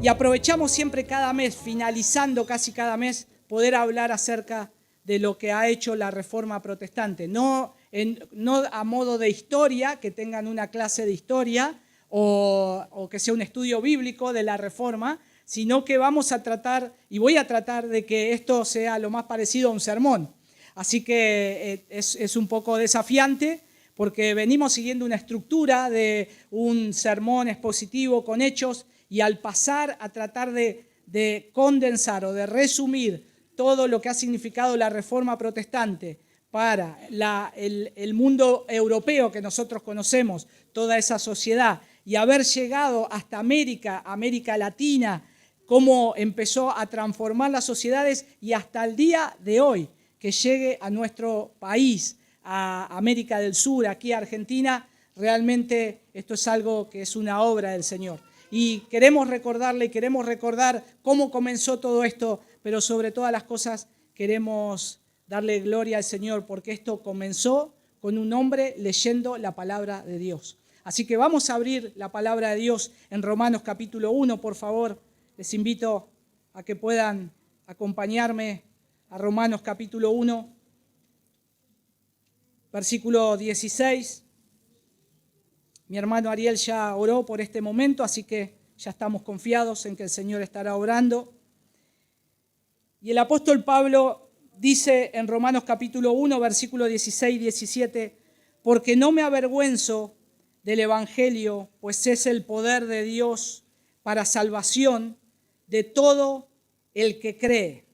Y aprovechamos siempre cada mes, finalizando casi cada mes, poder hablar acerca de lo que ha hecho la Reforma Protestante. No a modo de historia, que tengan una clase de historia o que sea un estudio bíblico de la Reforma, sino que vamos a tratar, y voy a tratar de que esto sea lo más parecido a un sermón. Así que es un poco desafiante, porque venimos siguiendo una estructura de un sermón expositivo con hechos, y al pasar a tratar de condensar o de resumir todo lo que ha significado la Reforma Protestante para el mundo europeo que nosotros conocemos, toda esa sociedad, y haber llegado hasta América Latina, cómo empezó a transformar las sociedades, y hasta el día de hoy, que llegue a nuestro país, a América del Sur, aquí a Argentina, realmente esto es algo que es una obra del Señor. Y queremos recordarle y queremos recordar cómo comenzó todo esto, pero sobre todas las cosas queremos darle gloria al Señor, porque esto comenzó con un hombre leyendo la palabra de Dios. Así que vamos a abrir la palabra de Dios en Romanos capítulo 1, por favor. Les invito a que puedan acompañarme a Romanos capítulo 1, versículo 16. Mi hermano Ariel ya oró por este momento, así que ya estamos confiados en que el Señor estará orando. Y el apóstol Pablo dice en Romanos capítulo 1, versículo 16 y 17, porque no me avergüenzo del Evangelio, pues es el poder de Dios para salvación de todo el que cree,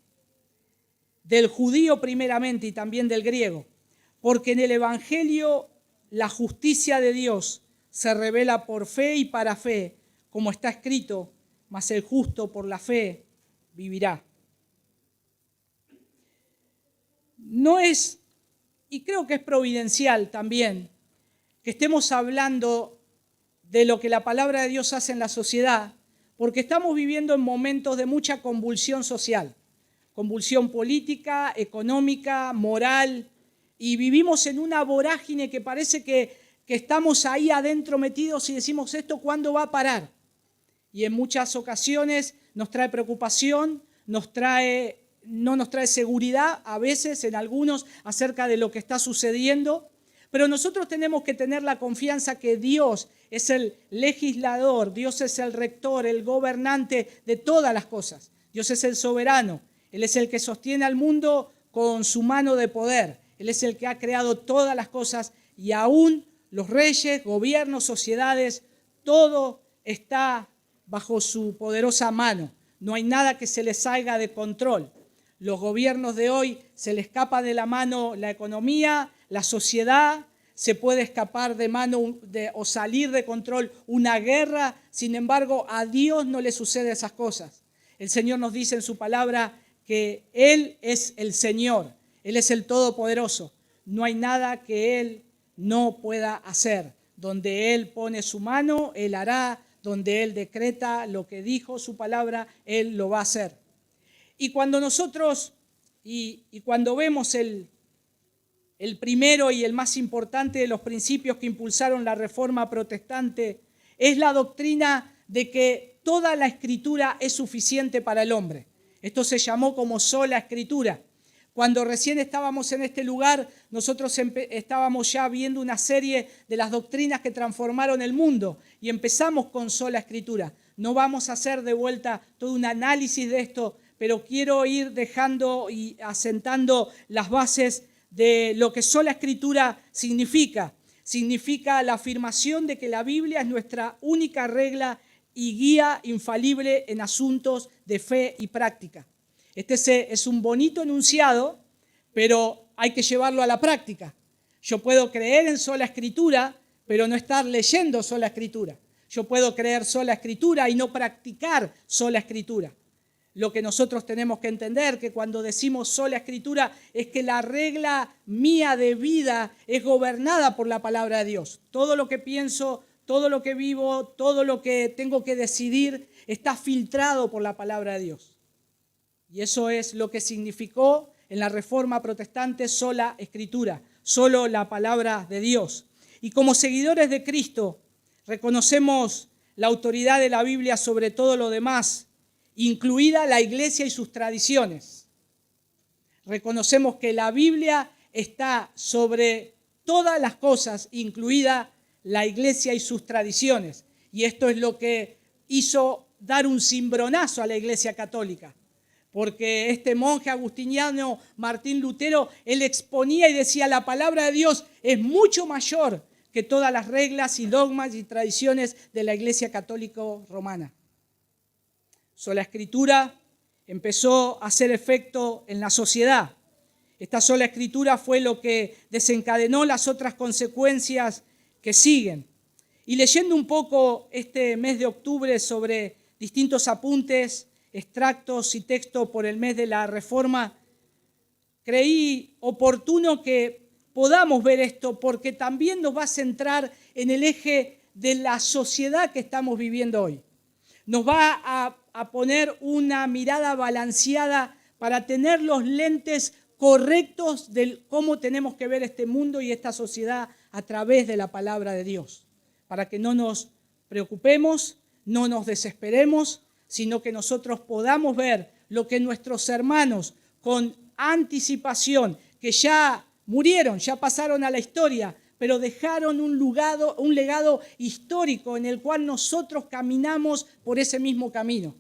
del judío primeramente y también del griego, porque en el Evangelio la justicia de Dios se revela por fe y para fe, como está escrito, mas el justo por la fe vivirá. No es, y creo que es providencial también, que estemos hablando de lo que la palabra de Dios hace en la sociedad, porque estamos viviendo en momentos de mucha convulsión social, convulsión política, económica, moral, y vivimos en una vorágine que parece que estamos ahí adentro metidos y decimos, ¿esto cuándo va a parar? Y en muchas ocasiones nos trae preocupación, no nos trae seguridad, a veces en algunos, acerca de lo que está sucediendo. Pero nosotros tenemos que tener la confianza que Dios es el legislador, Dios es el rector, el gobernante de todas las cosas. Dios es el soberano, Él es el que sostiene al mundo con su mano de poder. Él es el que ha creado todas las cosas, y aún los reyes, gobiernos, sociedades, todo está bajo su poderosa mano. No hay nada que se les salga de control. Los gobiernos de hoy se les escapa de la mano la economía, la sociedad, se puede escapar de mano o salir de control una guerra. Sin embargo, a Dios no le sucede esas cosas. El Señor nos dice en su palabra que Él es el Señor, Él es el Todopoderoso. No hay nada que Él no pueda hacer. Donde Él pone su mano, Él hará. Donde Él decreta lo que dijo su palabra, Él lo va a hacer. Y cuando nosotros, y cuando vemos el primero y el más importante de los principios que impulsaron la Reforma Protestante, es la doctrina de que toda la Escritura es suficiente para el hombre. Esto se llamó como sola Escritura. Cuando recién estábamos en este lugar, nosotros estábamos ya viendo una serie de las doctrinas que transformaron el mundo y empezamos con sola Escritura. No vamos a hacer de vuelta todo un análisis de esto, pero quiero ir dejando y asentando las bases de lo que sola Escritura significa. Significa la afirmación de que la Biblia es nuestra única regla y guía infalible en asuntos de fe y práctica. Este es un bonito enunciado, pero hay que llevarlo a la práctica. Yo puedo creer en sola Escritura, pero no estar leyendo sola Escritura. Yo puedo creer sola Escritura y no practicar sola Escritura. Lo que nosotros tenemos que entender, que cuando decimos sola Escritura, es que la regla mía de vida es gobernada por la palabra de Dios. Todo lo que pienso, todo lo que vivo, todo lo que tengo que decidir, está filtrado por la palabra de Dios. Y eso es lo que significó en la Reforma Protestante sola Escritura, solo la palabra de Dios. Y como seguidores de Cristo, reconocemos la autoridad de la Biblia sobre todo lo demás, incluida la iglesia y sus tradiciones. Reconocemos que la Biblia está sobre todas las cosas, incluida la iglesia y sus tradiciones. Y esto es lo que hizo dar un cimbronazo a la Iglesia Católica. Porque este monje agustiniano, Martín Lutero, él exponía y decía: la palabra de Dios es mucho mayor que todas las reglas y dogmas y tradiciones de la Iglesia Católica Romana. Sola Escritura empezó a hacer efecto en la sociedad. Esta sola Escritura fue lo que desencadenó las otras consecuencias que siguen. Y leyendo un poco este mes de octubre sobre distintos apuntes, extractos y textos por el mes de la Reforma, creí oportuno que podamos ver esto porque también nos va a centrar en el eje de la sociedad que estamos viviendo hoy. Nos va a poner una mirada balanceada para tener los lentes correctos de cómo tenemos que ver este mundo y esta sociedad a través de la palabra de Dios, para que no nos preocupemos, no nos desesperemos, sino que nosotros podamos ver lo que nuestros hermanos con anticipación, que ya murieron, ya pasaron a la historia, pero dejaron un legado histórico en el cual nosotros caminamos por ese mismo camino.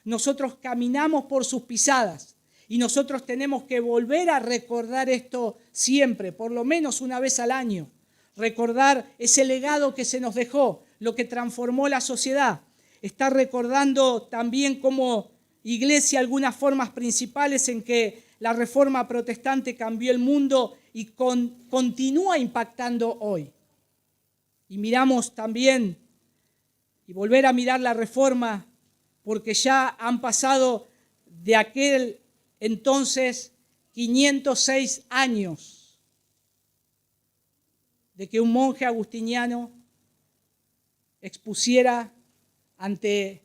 Nosotros caminamos por sus pisadas y nosotros tenemos que volver a recordar esto siempre, por lo menos una vez al año. Recordar ese legado que se nos dejó, lo que transformó la sociedad. Estar recordando también como iglesia algunas formas principales en que la Reforma Protestante cambió el mundo y continúa impactando hoy. Y miramos también, y volver a mirar la Reforma, porque ya han pasado de aquel entonces 506 años de que un monje agustiniano expusiera ante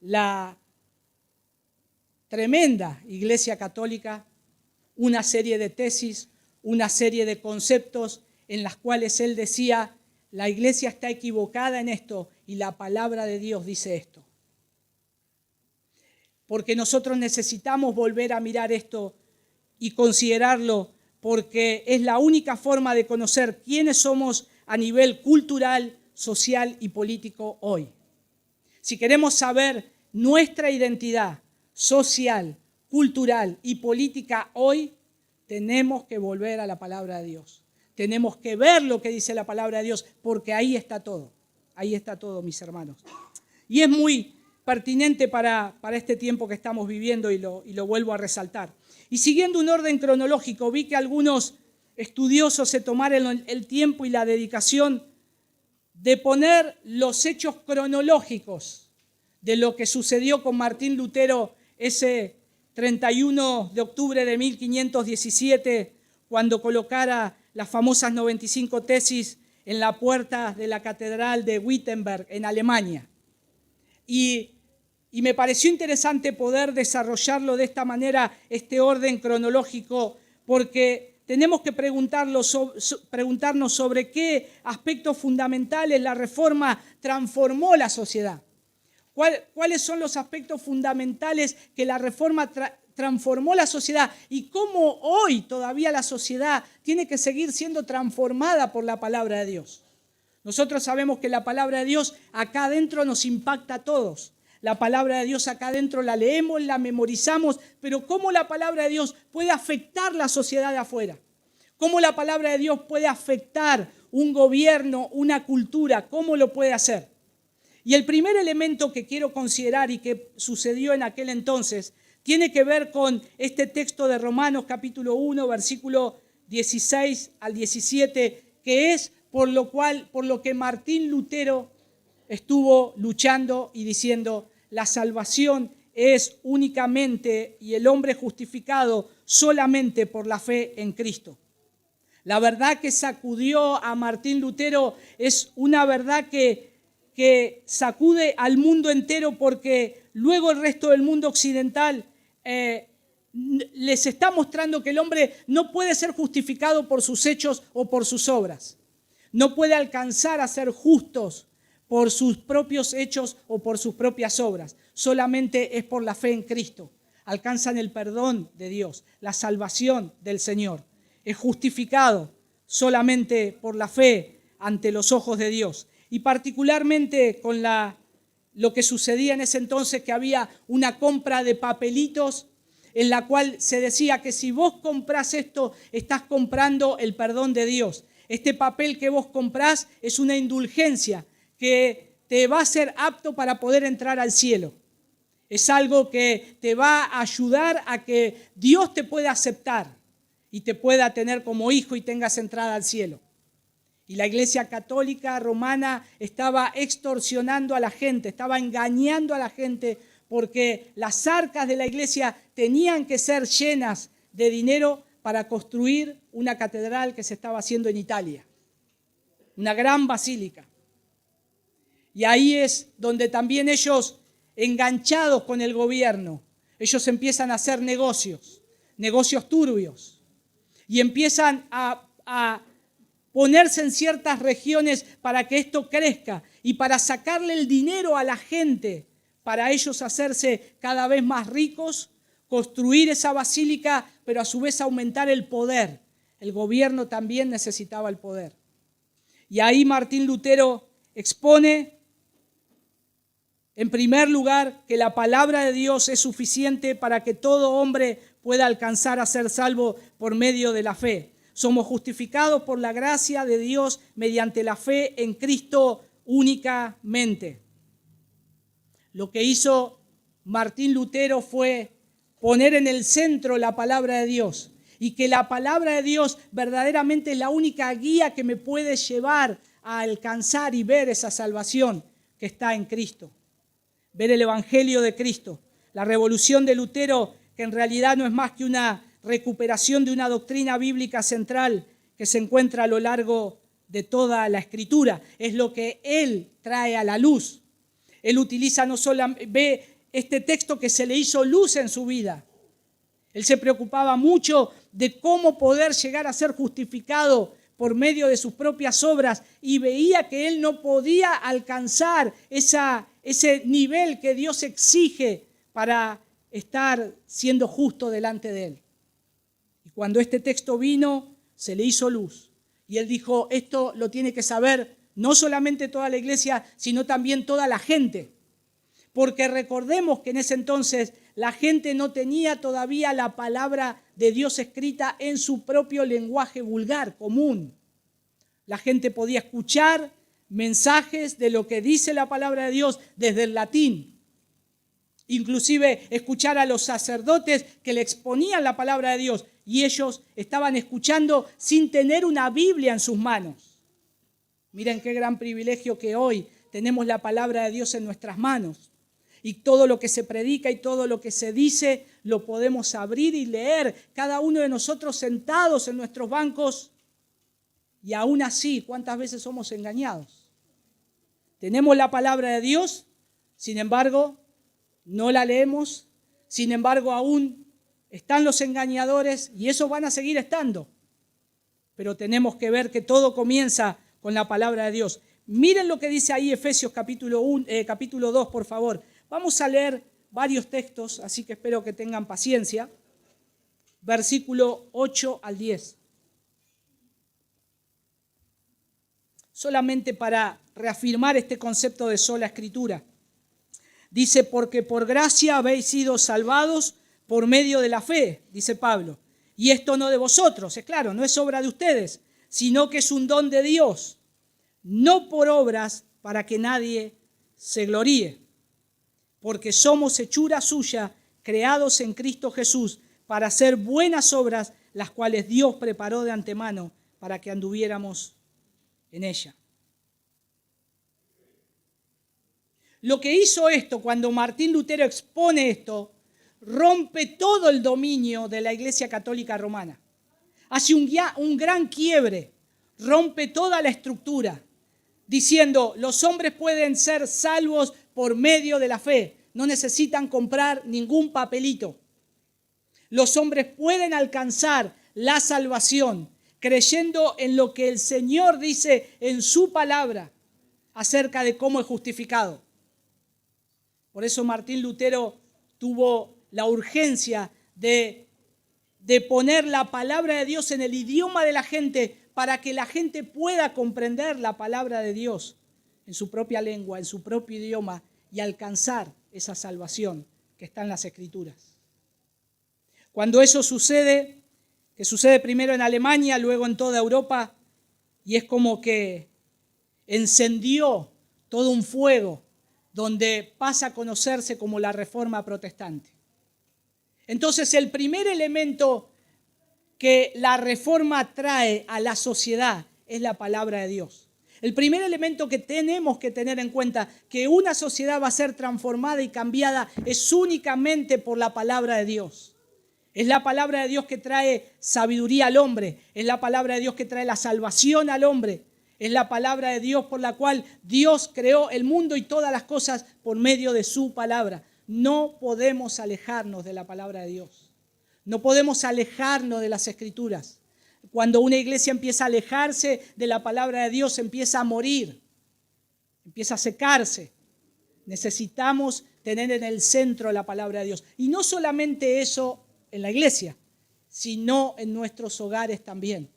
la tremenda Iglesia Católica una serie de tesis, una serie de conceptos en las cuales él decía: la Iglesia está equivocada en esto y la palabra de Dios dice esto. Porque nosotros necesitamos volver a mirar esto y considerarlo, porque es la única forma de conocer quiénes somos a nivel cultural, social y político hoy. Si queremos saber nuestra identidad social, cultural y política hoy, tenemos que volver a la palabra de Dios. Tenemos que ver lo que dice la palabra de Dios, porque ahí está todo. Ahí está todo, mis hermanos. Y es muy pertinente para este tiempo que estamos viviendo y lo vuelvo a resaltar. Y siguiendo un orden cronológico, vi que algunos estudiosos se tomaron el tiempo y la dedicación de poner los hechos cronológicos de lo que sucedió con Martín Lutero ese 31 de octubre de 1517, cuando colocara las famosas 95 tesis en la puerta de la catedral de Wittenberg, en Alemania. Y me pareció interesante poder desarrollarlo de esta manera, este orden cronológico, porque tenemos que preguntarnos sobre qué aspectos fundamentales la Reforma transformó la sociedad. ¿Cuáles son los aspectos fundamentales que la Reforma transformó la sociedad y cómo hoy todavía la sociedad tiene que seguir siendo transformada por la palabra de Dios? Nosotros sabemos que la palabra de Dios acá adentro nos impacta a todos. La palabra de Dios acá adentro la leemos, la memorizamos, pero ¿cómo la palabra de Dios puede afectar la sociedad de afuera? ¿Cómo la palabra de Dios puede afectar un gobierno, una cultura? ¿Cómo lo puede hacer? Y el primer elemento que quiero considerar y que sucedió en aquel entonces tiene que ver con este texto de Romanos capítulo 1, versículo 16 al 17, que es por lo que Martín Lutero estuvo luchando y diciendo: la salvación es únicamente y el hombre justificado solamente por la fe en Cristo. La verdad que sacudió a Martín Lutero es una verdad que sacude al mundo entero, porque luego el resto del mundo occidental les está mostrando que el hombre no puede ser justificado por sus hechos o por sus obras. No puede alcanzar a ser justos por sus propios hechos o por sus propias obras. Solamente es por la fe en Cristo. Alcanzan el perdón de Dios, la salvación del Señor. Es justificado solamente por la fe ante los ojos de Dios. Y particularmente con lo que sucedía en ese entonces, que había una compra de papelitos en la cual se decía que si vos comprás esto, estás comprando el perdón de Dios. Este papel que vos comprás es una indulgencia que te va a ser apto para poder entrar al cielo. Es algo que te va a ayudar a que Dios te pueda aceptar y te pueda tener como hijo y tengas entrada al cielo. Y la Iglesia Católica Romana estaba extorsionando a la gente, estaba engañando a la gente, porque las arcas de la iglesia tenían que ser llenas de dinero para construir una catedral que se estaba haciendo en Italia, una gran basílica. Y ahí es donde también ellos, enganchados con el gobierno, ellos empiezan a hacer negocios turbios, y empiezan a ponerse en ciertas regiones para que esto crezca y para sacarle el dinero a la gente, para ellos hacerse cada vez más ricos, construir esa basílica, pero a su vez aumentar el poder. El gobierno también necesitaba el poder. Y ahí Martín Lutero expone, en primer lugar, que la palabra de Dios es suficiente para que todo hombre pueda alcanzar a ser salvo por medio de la fe. Somos justificados por la gracia de Dios mediante la fe en Cristo únicamente. Lo que hizo Martín Lutero fue poner en el centro la palabra de Dios, y que la palabra de Dios verdaderamente es la única guía que me puede llevar a alcanzar y ver esa salvación que está en Cristo. Ver el Evangelio de Cristo. La revolución de Lutero, que en realidad no es más que una recuperación de una doctrina bíblica central que se encuentra a lo largo de toda la Escritura. Es lo que él trae a la luz. Él utiliza no solo, ve este texto que se le hizo luz en su vida. Él se preocupaba mucho de cómo poder llegar a ser justificado por medio de sus propias obras, y veía que él no podía alcanzar ese nivel que Dios exige para estar siendo justo delante de él. Y cuando este texto vino, se le hizo luz. Y él dijo, esto lo tiene que saber no solamente toda la iglesia, sino también toda la gente. Porque recordemos que en ese entonces la gente no tenía todavía la palabra de Dios escrita en su propio lenguaje vulgar, común. La gente podía escuchar mensajes de lo que dice la palabra de Dios desde el latín. Inclusive escuchar a los sacerdotes que le exponían la palabra de Dios, y ellos estaban escuchando sin tener una Biblia en sus manos. Miren qué gran privilegio que hoy tenemos la palabra de Dios en nuestras manos. Y todo lo que se predica y todo lo que se dice lo podemos abrir y leer, cada uno de nosotros sentados en nuestros bancos. Y aún así, ¿cuántas veces somos engañados? Tenemos la palabra de Dios, sin embargo, no la leemos. Sin embargo, aún están los engañadores, y esos van a seguir estando. Pero tenemos que ver que todo comienza con la palabra de Dios. Miren lo que dice ahí Efesios capítulo 2, por favor. Vamos a leer varios textos, así que espero que tengan paciencia. Versículo 8 al 10. Solamente para reafirmar este concepto de sola escritura. Dice, porque por gracia habéis sido salvados por medio de la fe, dice Pablo. Y esto no de vosotros, es claro, no es obra de ustedes, sino que es un don de Dios, no por obras para que nadie se gloríe. Porque somos hechura suya, creados en Cristo Jesús, para hacer buenas obras, las cuales Dios preparó de antemano para que anduviéramos en ella. Lo que hizo esto, cuando Martín Lutero expone esto, rompe todo el dominio de la Iglesia Católica Romana. Hace un gran quiebre, rompe toda la estructura, diciendo, los hombres pueden ser salvos por medio de la fe, no necesitan comprar ningún papelito. Los hombres pueden alcanzar la salvación creyendo en lo que el Señor dice en su palabra. acerca de cómo es justificado. Por eso Martín Lutero tuvo la urgencia de poner la palabra de Dios en el idioma de la gente para que la gente pueda comprender la palabra de Dios en su propia lengua, en su propio idioma y alcanzar esa salvación que está en las Escrituras. Cuando eso sucede, que sucede primero en Alemania, luego en toda Europa, y es como que encendió todo un fuego donde pasa a conocerse como la Reforma Protestante. Entonces, el primer elemento que la Reforma trae a la sociedad es la palabra de Dios. El primer elemento que tenemos que tener en cuenta, que una sociedad va a ser transformada y cambiada, es únicamente por la palabra de Dios. Es la palabra de Dios que trae sabiduría al hombre, es la palabra de Dios que trae la salvación al hombre, es la palabra de Dios por la cual Dios creó el mundo y todas las cosas por medio de su palabra. No podemos alejarnos de la palabra de Dios. No podemos alejarnos de las Escrituras. Cuando una iglesia empieza a alejarse de la palabra de Dios, empieza a morir, empieza a secarse. Necesitamos tener en el centro la palabra de Dios. Y no solamente eso en la iglesia, sino en nuestros hogares también.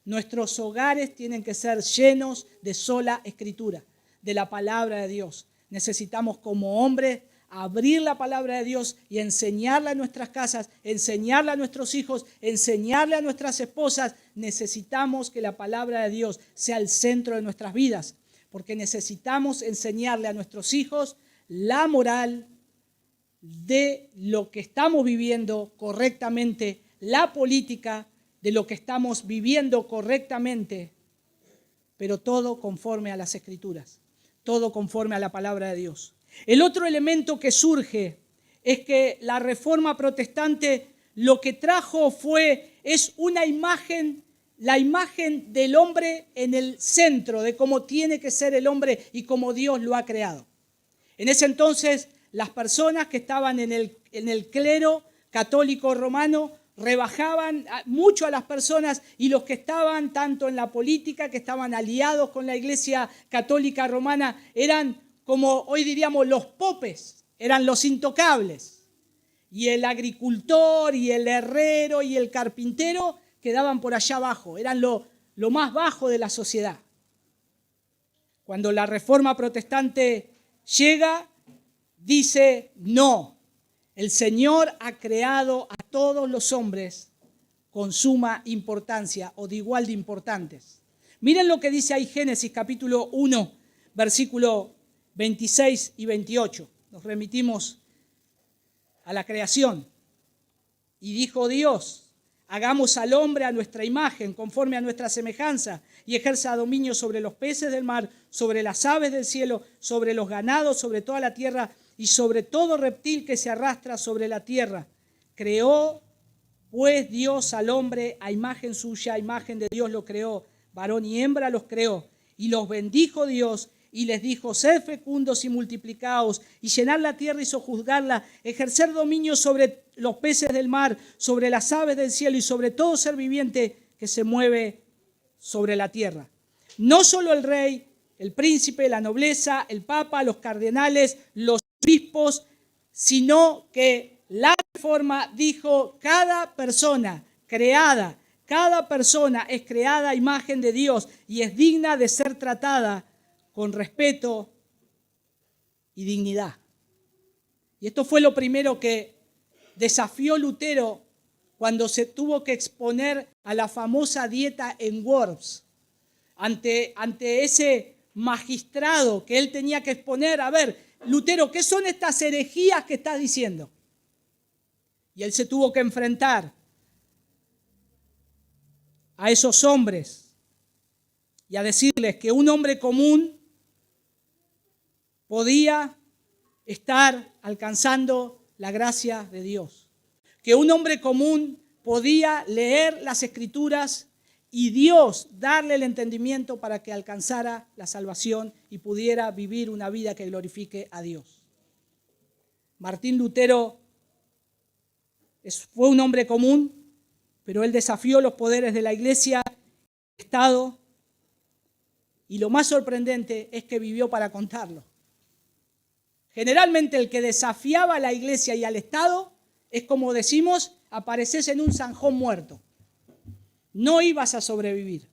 Nuestros hogares tienen que ser llenos de sola Escritura, de la palabra de Dios. Necesitamos como hombres abrir la palabra de Dios y enseñarla en nuestras casas, enseñarla a nuestros hijos, enseñarle a nuestras esposas. Necesitamos que la palabra de Dios sea el centro de nuestras vidas, porque necesitamos enseñarle a nuestros hijos la moral de lo que estamos viviendo correctamente, la política de lo que estamos viviendo correctamente, pero todo conforme a las Escrituras, todo conforme a la palabra de Dios. El otro elemento que surge es que la Reforma Protestante lo que trajo es una imagen, la imagen del hombre en el centro de cómo tiene que ser el hombre y cómo Dios lo ha creado. En ese entonces, las personas que estaban en el clero católico romano rebajaban mucho a las personas, y los que estaban tanto en la política, que estaban aliados con la Iglesia Católica Romana, eran como hoy diríamos los popes, eran los intocables. Y el agricultor y el herrero y el carpintero quedaban por allá abajo, eran lo más bajo de la sociedad. Cuando la Reforma Protestante llega, dice no, el Señor ha creado a todos los hombres con suma importancia o de igual de importantes. Miren lo que dice ahí Génesis capítulo 1, versículo 26 y 28. Nos remitimos a la creación. Y dijo Dios: hagamos al hombre a nuestra imagen, conforme a nuestra semejanza, y ejerza dominio sobre los peces del mar, sobre las aves del cielo, sobre los ganados, sobre toda la tierra y sobre todo reptil que se arrastra sobre la tierra. Creó pues Dios al hombre a imagen suya, a imagen de Dios lo creó, varón y hembra los creó, y los bendijo Dios y les dijo: sed fecundos y multiplicaos, y llenad la tierra y sojuzgadla, ejercer dominio sobre los peces del mar, sobre las aves del cielo y sobre todo ser viviente que se mueve sobre la tierra. No solo el rey, el príncipe, la nobleza, el papa, los cardenales, los obispos, sino que la Reforma dijo: cada persona creada, cada persona es creada a imagen de Dios y es digna de ser tratada con respeto y dignidad. Y esto fue lo primero que desafió Lutero cuando se tuvo que exponer a la famosa dieta en Worms, ante ese magistrado que él tenía que exponer. A ver, Lutero, ¿qué son estas herejías que estás diciendo? Y él se tuvo que enfrentar a esos hombres y a decirles que un hombre común podía estar alcanzando la gracia de Dios, que un hombre común podía leer las Escrituras y Dios darle el entendimiento para que alcanzara la salvación y pudiera vivir una vida que glorifique a Dios. Martín Lutero fue un hombre común, pero él desafió los poderes de la Iglesia, del Estado, Y lo más sorprendente es que vivió para contarlo. Generalmente el que desafiaba a la iglesia y al Estado es, como decimos, apareces en un zanjón muerto. No ibas a sobrevivir.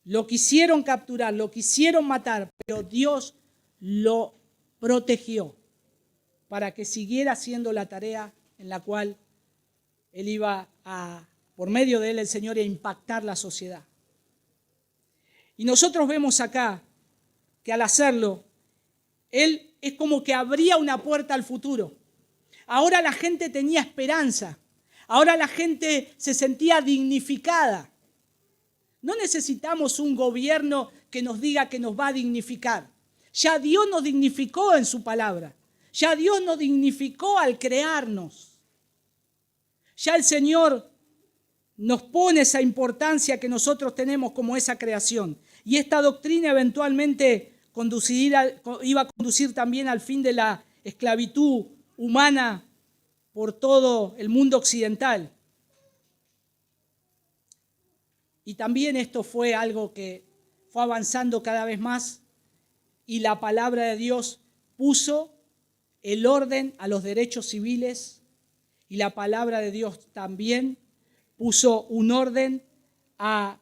Lo quisieron capturar, lo quisieron matar, pero Dios lo protegió para que siguiera haciendo la tarea en la cual él iba a, por medio de él, el Señor, a impactar la sociedad. Y nosotros vemos acá que al hacerlo, él es como que abría una puerta al futuro. Ahora la gente tenía esperanza. Ahora la gente se sentía dignificada. No necesitamos un gobierno que nos diga que nos va a dignificar. Ya Dios nos dignificó en su palabra. Ya Dios nos dignificó al crearnos. Ya el Señor nos pone esa importancia que nosotros tenemos como esa creación. Y esta doctrina eventualmente iba a conducir también al fin de la esclavitud humana por todo el mundo occidental. Y también esto fue algo que fue avanzando cada vez más y la palabra de Dios puso el orden a los derechos civiles y la palabra de Dios también puso un orden a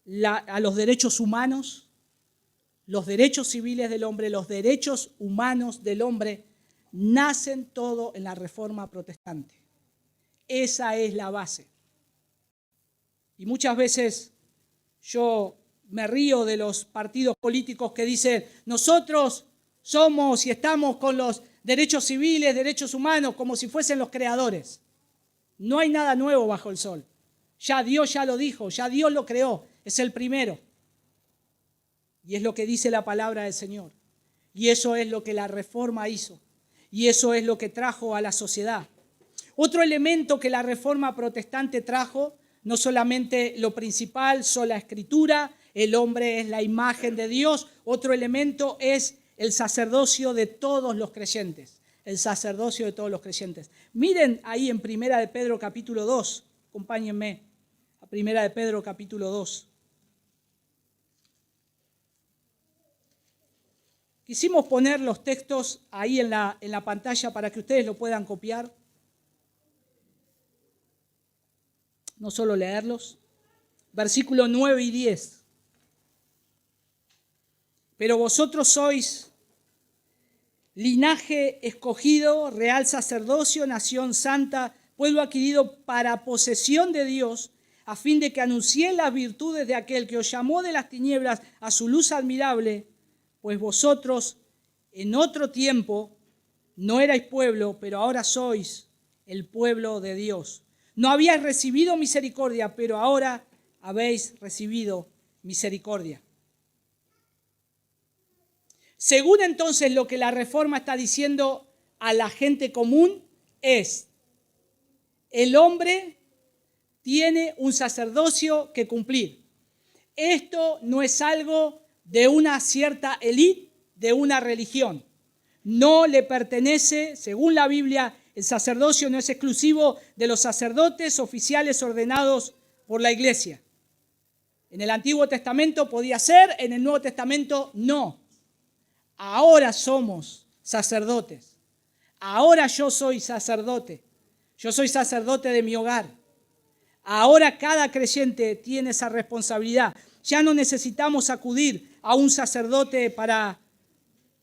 los derechos humanos, los derechos civiles del hombre, los derechos humanos del hombre, nacen todo en la Reforma Protestante. Esa es la base. Y muchas veces yo me río de los partidos políticos que dicen, nosotros somos y estamos con los derechos civiles, derechos humanos, como si fuesen los creadores. No hay nada nuevo bajo el sol. Ya Dios ya lo dijo, ya Dios lo creó, es el primero. Y es lo que dice la palabra del Señor. Y eso es lo que la Reforma hizo. Y eso es lo que trajo a la sociedad. Otro elemento que la Reforma Protestante trajo, no solamente lo principal, sola escritura, el hombre es la imagen de Dios. Otro elemento es el sacerdocio de todos los creyentes. El sacerdocio de todos los creyentes. Miren ahí en Primera de Pedro capítulo 2, acompáñenme a Primera de Pedro capítulo 2. Quisimos poner los textos ahí en la pantalla para que ustedes lo puedan copiar. No solo leerlos. Versículos 9 y 10. Pero vosotros sois linaje escogido, real sacerdocio, nación santa, pueblo adquirido para posesión de Dios, a fin de que anunciéis las virtudes de aquel que os llamó de las tinieblas a su luz admirable, pues vosotros en otro tiempo no erais pueblo, pero ahora sois el pueblo de Dios. No habíais recibido misericordia, pero ahora habéis recibido misericordia. Según entonces lo que la Reforma está diciendo a la gente común es, el hombre tiene un sacerdocio que cumplir. Esto no es algo de una cierta élite, de una religión. No le pertenece, según la Biblia, el sacerdocio no es exclusivo de los sacerdotes oficiales ordenados por la iglesia. En el Antiguo Testamento podía ser, en el Nuevo Testamento no. Ahora somos sacerdotes. Ahora yo soy sacerdote. Yo soy sacerdote de mi hogar. Ahora cada creyente tiene esa responsabilidad. Ya no necesitamos acudir a un sacerdote para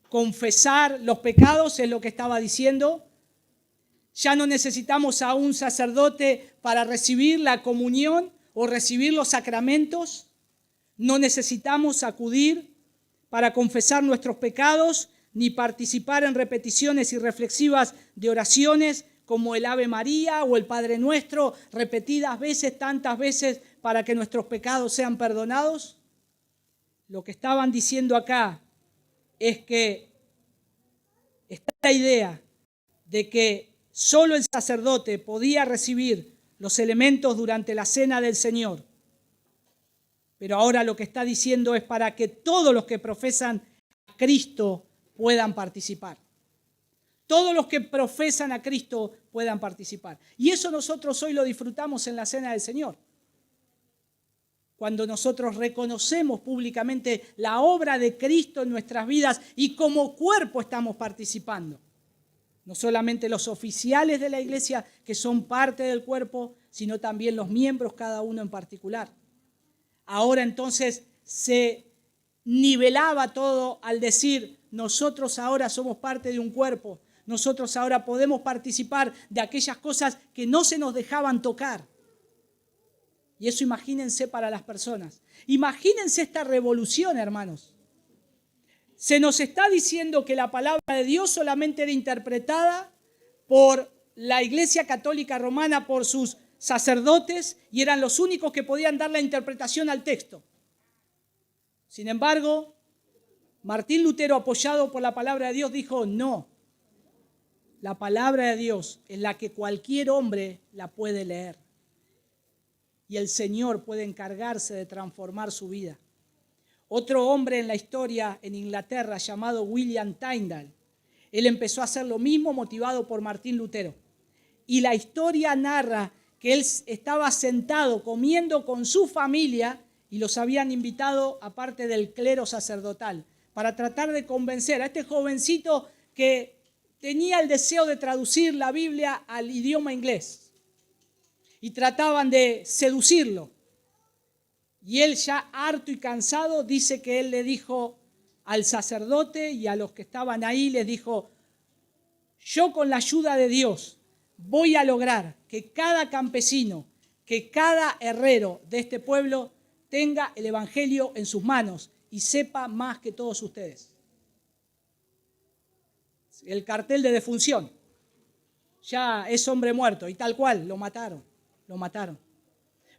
confesar los pecados, es lo que estaba diciendo. Ya no necesitamos a un sacerdote para recibir la comunión o recibir los sacramentos. No necesitamos acudir para confesar nuestros pecados, ni participar en repeticiones irreflexivas de oraciones como el Ave María o el Padre Nuestro, repetidas veces, tantas veces, para que nuestros pecados sean perdonados. Lo que estaban diciendo acá es que está la idea de que solo el sacerdote podía recibir los elementos durante la cena del Señor. Pero ahora lo que está diciendo es para que todos los que profesan a Cristo puedan participar. Todos los que profesan a Cristo puedan participar. Y eso nosotros hoy lo disfrutamos en la cena del Señor. cuando nosotros reconocemos públicamente la obra de Cristo en nuestras vidas y como cuerpo estamos participando. No solamente los oficiales de la iglesia que son parte del cuerpo, sino también los miembros, cada uno en particular. Ahora entonces se nivelaba todo al decir, nosotros ahora somos parte de un cuerpo, nosotros ahora podemos participar de aquellas cosas que no se nos dejaban tocar. Y eso imagínense para las personas. Imagínense esta revolución, hermanos. Se nos está diciendo que la palabra de Dios solamente era interpretada por la Iglesia Católica Romana, por sus sacerdotes, y eran los únicos que podían dar la interpretación al texto. Sin embargo, Martín Lutero, apoyado por la palabra de Dios, dijo, no, la palabra de Dios es la que cualquier hombre la puede leer. Y el Señor puede encargarse de transformar su vida. Otro hombre en la historia en Inglaterra llamado William Tyndale, él empezó a hacer lo mismo motivado por Martín Lutero. Y la historia narra que él estaba sentado comiendo con su familia y los habían invitado aparte del clero sacerdotal para tratar de convencer a este jovencito que tenía el deseo de traducir la Biblia al idioma inglés. Y trataban de seducirlo. Y él, ya harto y cansado, dice que él le dijo al sacerdote y a los que estaban ahí, les dijo, yo con la ayuda de Dios voy a lograr que cada campesino, que cada herrero de este pueblo tenga el evangelio en sus manos y sepa más que todos ustedes. El cartel de defunción. Ya es hombre muerto y tal cual, lo mataron.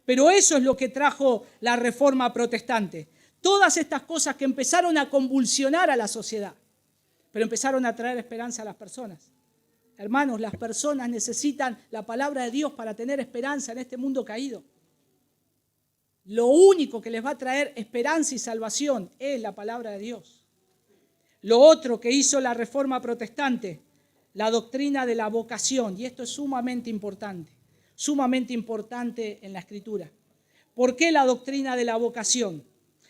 Pero eso es lo que trajo la Reforma Protestante. Todas estas cosas que empezaron a convulsionar a la sociedad, pero empezaron a traer esperanza a las personas. Hermanos, las personas necesitan la palabra de Dios para tener esperanza en este mundo caído. Lo único que les va a traer esperanza y salvación es la palabra de Dios. Lo otro que hizo la Reforma Protestante, la doctrina de la vocación, y esto es sumamente importante en la Escritura. ¿Por qué la doctrina de la vocación?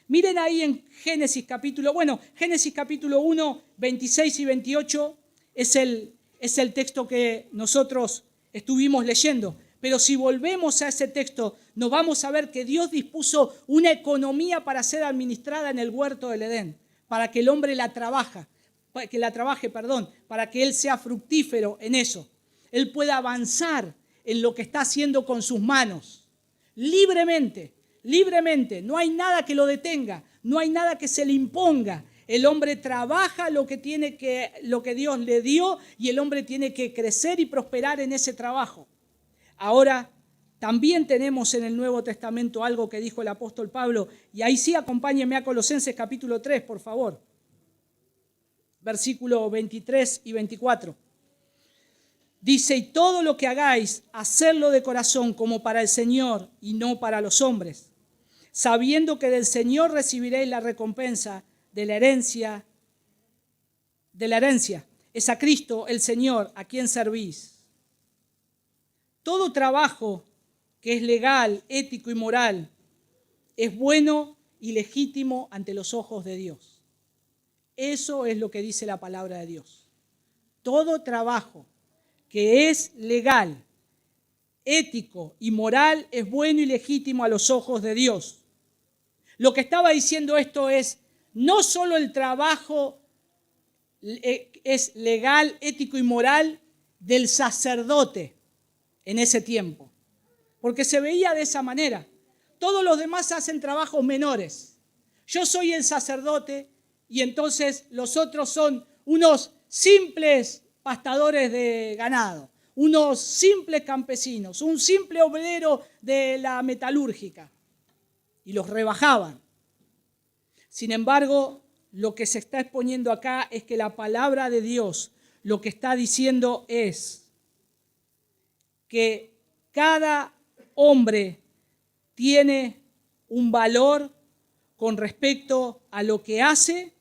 Miren ahí en Génesis capítulo 1, 26 y 28 es el texto que nosotros estuvimos leyendo. Pero si volvemos a ese texto, nos vamos a ver que Dios dispuso una economía para ser administrada en el huerto del Edén, para que el hombre la trabaje, para que él sea fructífero en eso. Él pueda avanzar en lo que está haciendo con sus manos, libremente, no hay nada que lo detenga, no hay nada que se le imponga. El hombre trabaja lo que Dios le dio y el hombre tiene que crecer y prosperar en ese trabajo. Ahora, también tenemos en el Nuevo Testamento algo que dijo el apóstol Pablo, y ahí sí acompáñenme a Colosenses capítulo 3, por favor, versículos 23 y 24. Dice, y todo lo que hagáis, hacedlo de corazón como para el Señor y no para los hombres, sabiendo que del Señor recibiréis la recompensa de la herencia. Es a Cristo el Señor a quien servís. Todo trabajo que es legal, ético y moral es bueno y legítimo ante los ojos de Dios. Eso es lo que dice la palabra de Dios. Todo trabajo que es legal, ético y moral es bueno y legítimo a los ojos de Dios. Lo que estaba diciendo esto es, no solo el trabajo es legal, ético y moral del sacerdote en ese tiempo, porque se veía de esa manera. Todos los demás hacen trabajos menores. Yo soy el sacerdote y entonces los otros son unos simples pastadores de ganado, unos simples campesinos, un simple obrero de la metalúrgica, y los rebajaban. Sin embargo, lo que se está exponiendo acá es que la palabra de Dios lo que está diciendo es que cada hombre tiene un valor con respecto a lo que hace.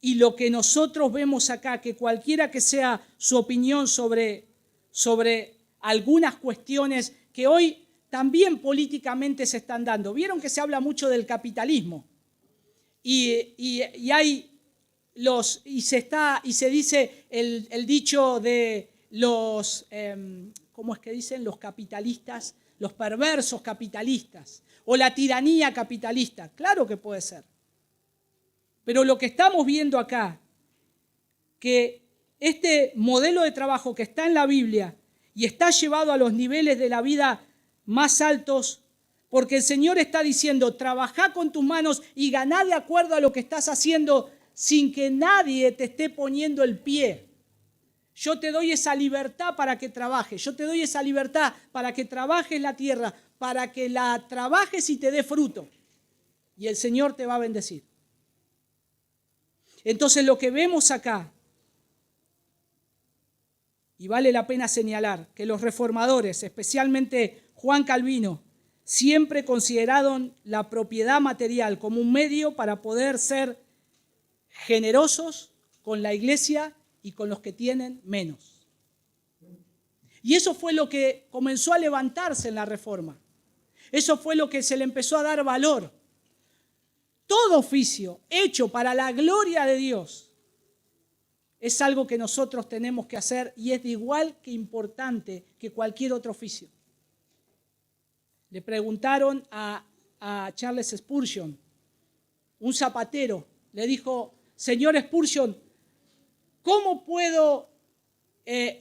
Y lo que nosotros vemos acá, que cualquiera que sea su opinión sobre algunas cuestiones que hoy también políticamente se están dando. Vieron que se habla mucho del capitalismo y se dice el dicho de los, ¿cómo es que dicen? Los capitalistas, los perversos capitalistas o la tiranía capitalista. Claro que puede ser. Pero lo que estamos viendo acá, que este modelo de trabajo que está en la Biblia y está llevado a los niveles de la vida más altos, porque el Señor está diciendo, trabajá con tus manos y ganá de acuerdo a lo que estás haciendo sin que nadie te esté poniendo el pie. Yo te doy esa libertad para que trabajes, yo te doy esa libertad para que trabajes la tierra, para que la trabajes y te dé fruto. Y el Señor te va a bendecir. Entonces lo que vemos acá, y vale la pena señalar que los reformadores, especialmente Juan Calvino, siempre consideraron la propiedad material como un medio para poder ser generosos con la iglesia y con los que tienen menos. Y eso fue lo que comenzó a levantarse en la Reforma. Eso fue lo que se le empezó a dar valor. Todo oficio hecho para la gloria de Dios es algo que nosotros tenemos que hacer y es de igual que importante que cualquier otro oficio. Le preguntaron a Charles Spurgeon, un zapatero, le dijo, señor Spurgeon, ¿cómo puedo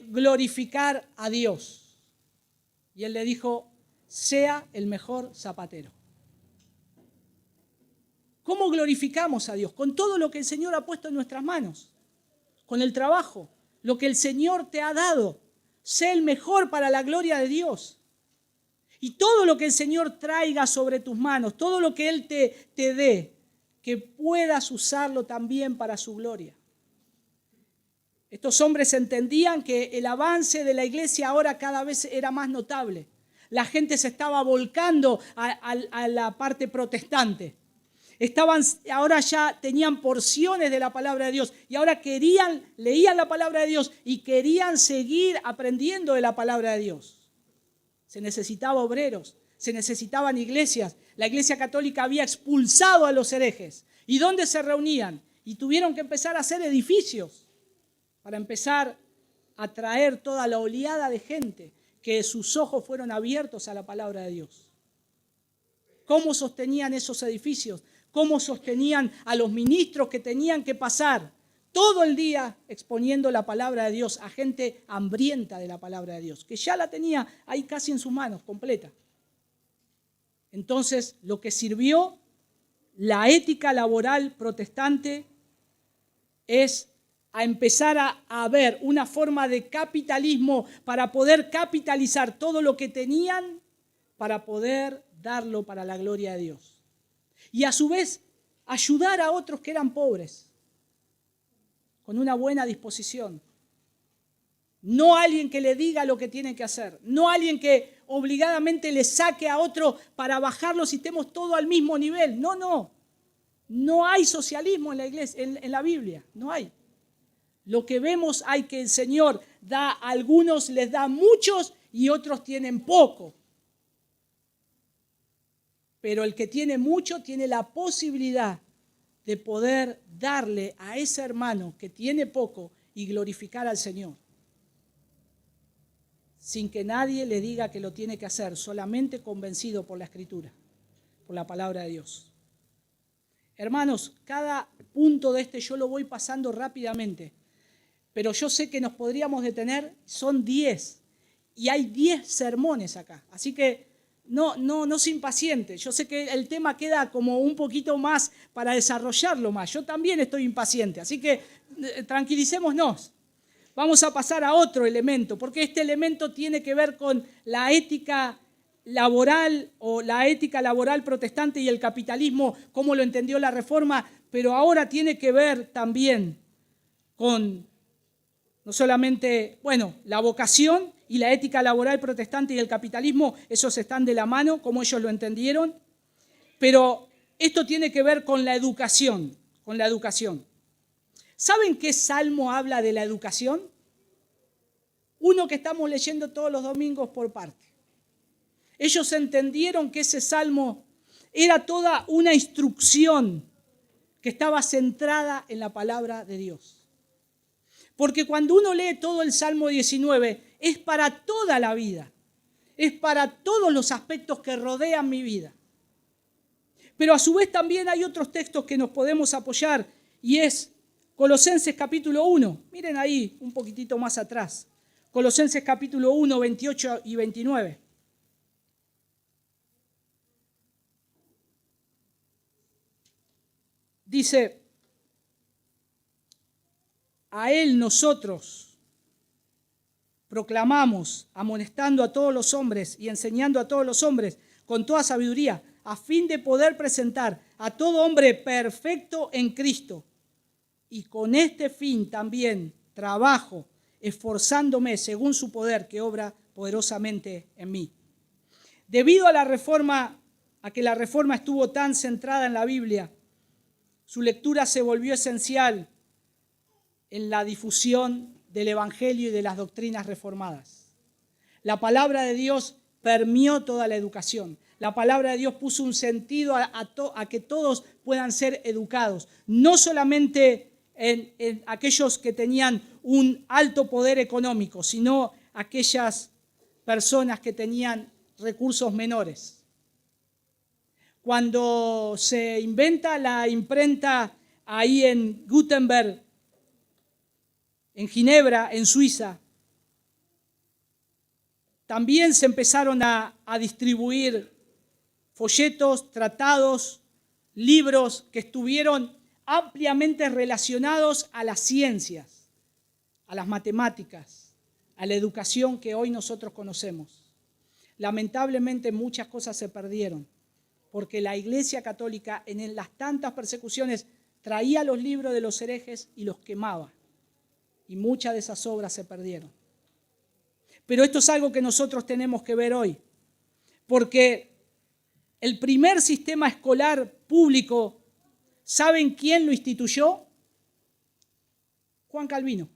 glorificar a Dios? Y él le dijo, sea el mejor zapatero. ¿Cómo glorificamos a Dios? Con todo lo que el Señor ha puesto en nuestras manos, con el trabajo, lo que el Señor te ha dado. Sé el mejor para la gloria de Dios. Y todo lo que el Señor traiga sobre tus manos, todo lo que Él te dé, que puedas usarlo también para su gloria. Estos hombres entendían que el avance de la iglesia ahora cada vez era más notable. La gente se estaba volcando a la parte protestante. Ahora ya tenían porciones de la palabra de Dios y ahora leían la palabra de Dios y querían seguir aprendiendo de la palabra de Dios. Se necesitaba obreros, se necesitaban iglesias. La Iglesia Católica había expulsado a los herejes. ¿Y dónde se reunían? Y tuvieron que empezar a hacer edificios para empezar a traer toda la oleada de gente que sus ojos fueron abiertos a la palabra de Dios. ¿Cómo sostenían esos edificios? ¿Cómo sostenían a los ministros que tenían que pasar todo el día exponiendo la palabra de Dios a gente hambrienta de la palabra de Dios, que ya la tenía ahí casi en sus manos, completa? Entonces, lo que sirvió la ética laboral protestante es a empezar a ver una forma de capitalismo para poder capitalizar todo lo que tenían para poder darlo para la gloria de Dios. Y a su vez, ayudar a otros que eran pobres, con una buena disposición. No alguien que le diga lo que tienen que hacer, no alguien que obligadamente le saque a otro para bajarlos y estemos todos al mismo nivel. No. No hay socialismo en la iglesia, en la Biblia, no hay. Lo que vemos hay que el Señor da a algunos, les da muchos y otros tienen poco. Pero el que tiene mucho tiene la posibilidad de poder darle a ese hermano que tiene poco y glorificar al Señor. Sin que nadie le diga que lo tiene que hacer, solamente convencido por la Escritura, por la palabra de Dios. Hermanos, cada punto de yo lo voy pasando rápidamente, pero yo sé que nos podríamos detener, son 10, y hay 10 sermones acá, así que no se impaciente. Yo sé que el tema queda como un poquito más para desarrollarlo más. Yo también estoy impaciente, así que tranquilicémonos. Vamos a pasar a otro elemento, porque este elemento tiene que ver con la ética laboral o la ética laboral protestante y el capitalismo, cómo lo entendió la Reforma, pero ahora tiene que ver también con no solamente, la vocación y la ética laboral protestante y el capitalismo, esos están de la mano, como ellos lo entendieron, pero esto tiene que ver con la educación, ¿Saben qué salmo habla de la educación? Uno que estamos leyendo todos los domingos por parte. Ellos entendieron que ese salmo era toda una instrucción que estaba centrada en la palabra de Dios. Porque cuando uno lee todo el Salmo 19, es para toda la vida. Es para todos los aspectos que rodean mi vida. Pero a su vez también hay otros textos que nos podemos apoyar y es Colosenses capítulo 1. Miren ahí un poquitito más atrás. Colosenses capítulo 1, 28 y 29. Dice, a Él nosotros proclamamos, amonestando a todos los hombres y enseñando a todos los hombres con toda sabiduría, a fin de poder presentar a todo hombre perfecto en Cristo. Y con este fin también trabajo, esforzándome según su poder que obra poderosamente en mí. Debido a la reforma, a que la reforma estuvo tan centrada en la Biblia, su lectura se volvió esencial en la difusión del Evangelio y de las doctrinas reformadas. La palabra de Dios permeó toda la educación. La palabra de Dios puso un sentido a que todos puedan ser educados, no solamente en aquellos que tenían un alto poder económico, sino aquellas personas que tenían recursos menores. Cuando se inventa la imprenta ahí en Gutenberg, en Ginebra, en Suiza, también se empezaron a distribuir folletos, tratados, libros que estuvieron ampliamente relacionados a las ciencias, a las matemáticas, a la educación que hoy nosotros conocemos. Lamentablemente muchas cosas se perdieron, porque la Iglesia Católica en las tantas persecuciones traía los libros de los herejes y los quemaba. Y muchas de esas obras se perdieron. Pero esto es algo que nosotros tenemos que ver hoy, porque el primer sistema escolar público, ¿saben quién lo instituyó? Juan Calvino.